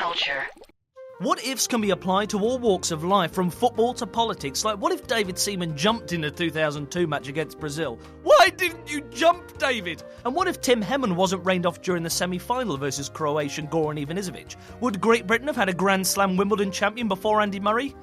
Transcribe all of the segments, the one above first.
Whatculture. What ifs can be applied to all walks of life, from football to politics. Like, what if David Seaman jumped in the 2002 match against Brazil? Why didn't you jump, David? And what if Tim Hemman wasn't rained off during the semi-final versus Croatian Goran Ivanisevic? Would Great Britain have had a Grand Slam Wimbledon champion before Andy Murray?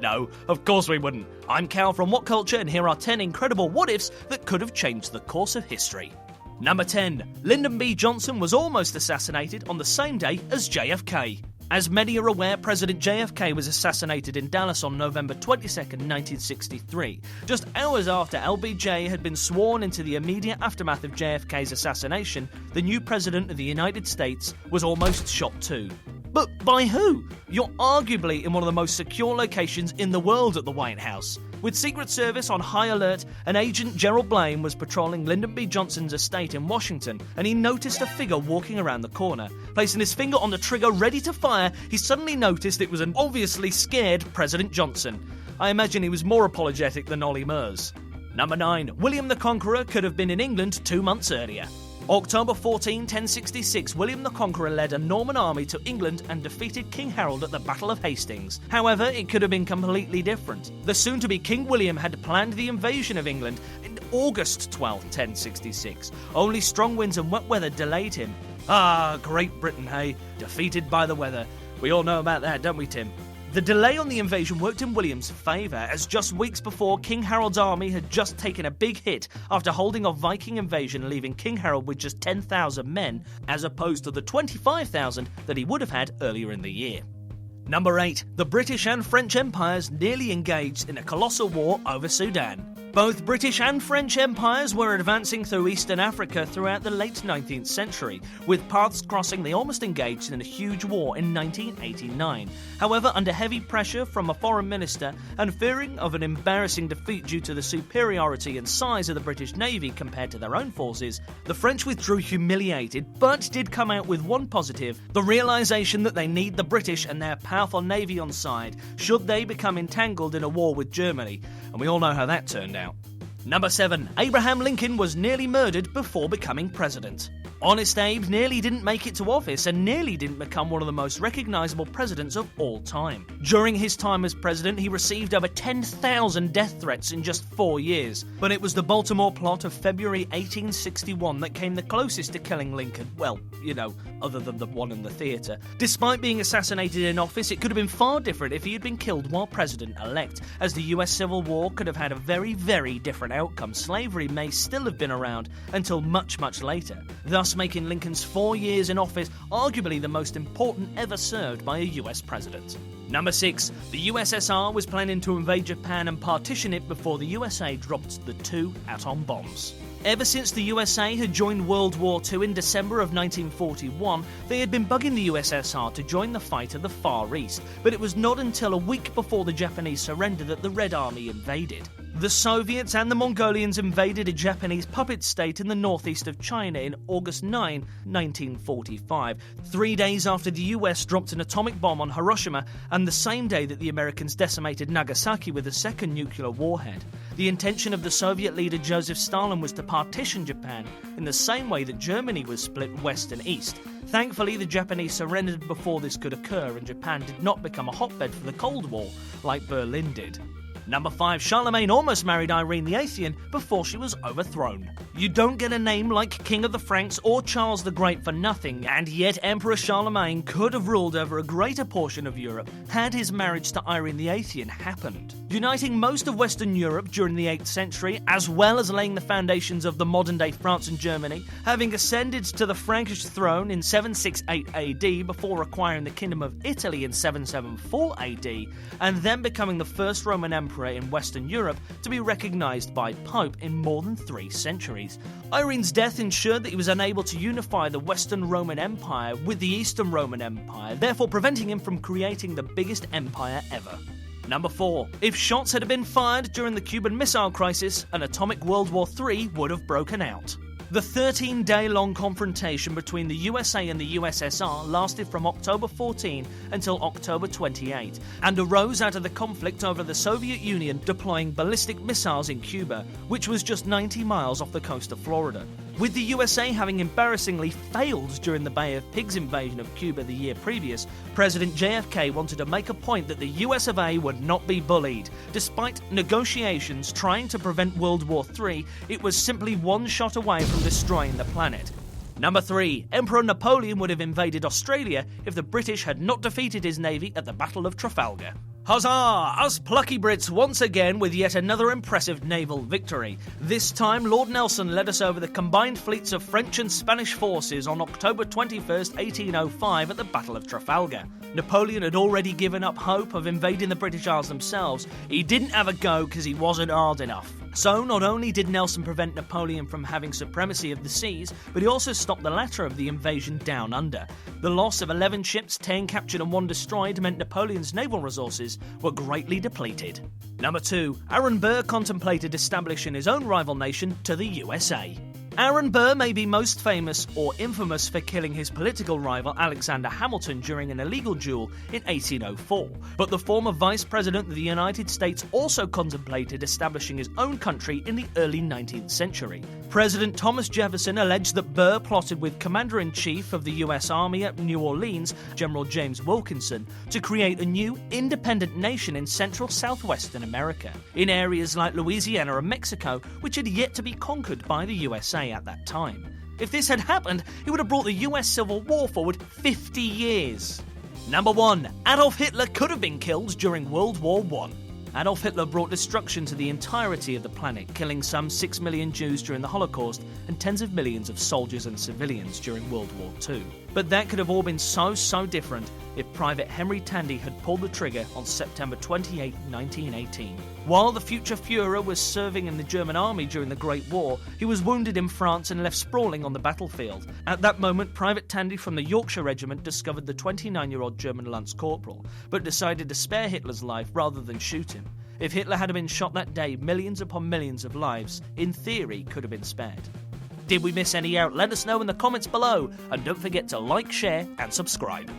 No, of course we wouldn't. I'm Cal from Whatculture, and here are 10 incredible what-ifs that could have changed the course of history. Number 10. Lyndon B. Johnson was almost assassinated on the same day as JFK. As many are aware, President JFK was assassinated in Dallas on November 22, 1963. Just hours after LBJ had been sworn into the immediate aftermath of JFK's assassination, the new President of the United States was almost shot too. But by who? You're arguably in one of the most secure locations in the world at the White House. With Secret Service on high alert, an agent, Gerald Blaine, was patrolling Lyndon B. Johnson's estate in Washington, and he noticed a figure walking around the corner. Placing his finger on the trigger ready to fire, he suddenly noticed it was an obviously scared President Johnson. I imagine he was more apologetic than Ollie Murs. Number 9. William the Conqueror could have been in England 2 months earlier. October 14, 1066, William the Conqueror led a Norman army to England and defeated King Harold at the Battle of Hastings. However, it could have been completely different. The soon-to-be King William had planned the invasion of England in August 12, 1066. Only strong winds and wet weather delayed him. Ah, Great Britain, hey? Defeated by the weather. We all know about that, don't we, Tim? The delay on the invasion worked in William's favour, as just weeks before, King Harold's army had just taken a big hit after holding off Viking invasion, leaving King Harold with just 10,000 men, as opposed to the 25,000 that he would have had earlier in the year. Number 8. The British and French empires nearly engaged in a colossal war over Sudan. Both British and French empires were advancing through Eastern Africa throughout the late 19th century. With paths crossing, they almost engaged in a huge war in 1989. However, under heavy pressure from a foreign minister and fearing of an embarrassing defeat due to the superiority and size of the British Navy compared to their own forces, the French withdrew humiliated, but did come out with one positive: the realisation that they need the British and their powerful navy on side should they become entangled in a war with Germany. And we all know how that turned out. Number 7. Abraham Lincoln was nearly murdered before becoming president. Honest Abe nearly didn't make it to office and nearly didn't become one of the most recognisable presidents of all time. During his time as president, he received over 10,000 death threats in just 4 years. But it was the Baltimore plot of February 1861 that came the closest to killing Lincoln. Well, you know, other than the one in the theatre. Despite being assassinated in office, it could have been far different if he had been killed while president-elect, as the US Civil War could have had a very, very different outcome. Slavery may still have been around until much, much later, thus making Lincoln's 4 years in office arguably the most important ever served by a US president. Number 6. The USSR was planning to invade Japan and partition it before the USA dropped the 2 atom bombs. Ever since the USA had joined World War II in December of 1941, they had been bugging the USSR to join the fight at the Far East, but it was not until a week before the Japanese surrendered that the Red Army invaded. The Soviets and the Mongolians invaded a Japanese puppet state in the northeast of China in August 9, 1945, 3 days after the US dropped an atomic bomb on Hiroshima and the same day that the Americans decimated Nagasaki with a second nuclear warhead. The intention of the Soviet leader Joseph Stalin was to partition Japan in the same way that Germany was split west and east. Thankfully, the Japanese surrendered before this could occur, and Japan did not become a hotbed for the Cold War like Berlin did. Number 5. Charlemagne almost married Irene the Athenian before she was overthrown. You don't get a name like King of the Franks or Charles the Great for nothing, and yet Emperor Charlemagne could have ruled over a greater portion of Europe had his marriage to Irene the Athenian happened. Uniting most of Western Europe during the 8th century, as well as laying the foundations of the modern-day France and Germany, having ascended to the Frankish throne in 768 AD before acquiring the Kingdom of Italy in 774 AD, and then becoming the first Roman emperor in Western Europe to be recognised by Pope in more than 3 centuries. Irene's death ensured that he was unable to unify the Western Roman Empire with the Eastern Roman Empire, therefore preventing him from creating the biggest empire ever. Number 4. If shots had been fired during the Cuban Missile Crisis, an atomic World War III would have broken out. The 13-day-long confrontation between the USA and the USSR lasted from October 14 until October 28 and arose out of the conflict over the Soviet Union deploying ballistic missiles in Cuba, which was just 90 miles off the coast of Florida. With the USA having embarrassingly failed during the Bay of Pigs invasion of Cuba the year previous, President JFK wanted to make a point that the US of A would not be bullied. Despite negotiations trying to prevent World War III, it was simply one shot away from destroying the planet. Number 3. Emperor Napoleon would have invaded Australia if the British had not defeated his navy at the Battle of Trafalgar. Huzzah! Us plucky Brits once again with yet another impressive naval victory. This time, Lord Nelson led us over the combined fleets of French and Spanish forces on October 21st, 1805 at the Battle of Trafalgar. Napoleon had already given up hope of invading the British Isles themselves. He didn't have a go because he wasn't hard enough. So, not only did Nelson prevent Napoleon from having supremacy of the seas, but he also stopped the latter of the invasion down under. The loss of 11 ships, 10 captured and 1 destroyed, meant Napoleon's naval resources were greatly depleted. Number 2. Aaron Burr contemplated establishing his own rival nation to the USA. Aaron Burr may be most famous or infamous for killing his political rival Alexander Hamilton during an illegal duel in 1804, but the former Vice President of the United States also contemplated establishing his own country in the early 19th century. President Thomas Jefferson alleged that Burr plotted with Commander-in-Chief of the US Army at New Orleans, General James Wilkinson, to create a new, independent nation in central southwestern America, in areas like Louisiana and Mexico, which had yet to be conquered by the USA at that time. If this had happened, it would have brought the US Civil War forward 50 years. Number 1. Adolf Hitler could have been killed during World War I. Adolf Hitler brought destruction to the entirety of the planet, killing some 6 million Jews during the Holocaust and tens of millions of soldiers and civilians during World War II. But that could have all been so different if Private Henry Tandy had pulled the trigger on September 28, 1918. While the future Führer was serving in the German army during the Great War, he was wounded in France and left sprawling on the battlefield. At that moment, Private Tandy from the Yorkshire Regiment discovered the 29-year-old German Lance Corporal, but decided to spare Hitler's life rather than shoot him. If Hitler had been shot that day, millions upon millions of lives, in theory, could have been spared. Did we miss any out? Let us know in the comments below, and don't forget to like, share, and subscribe.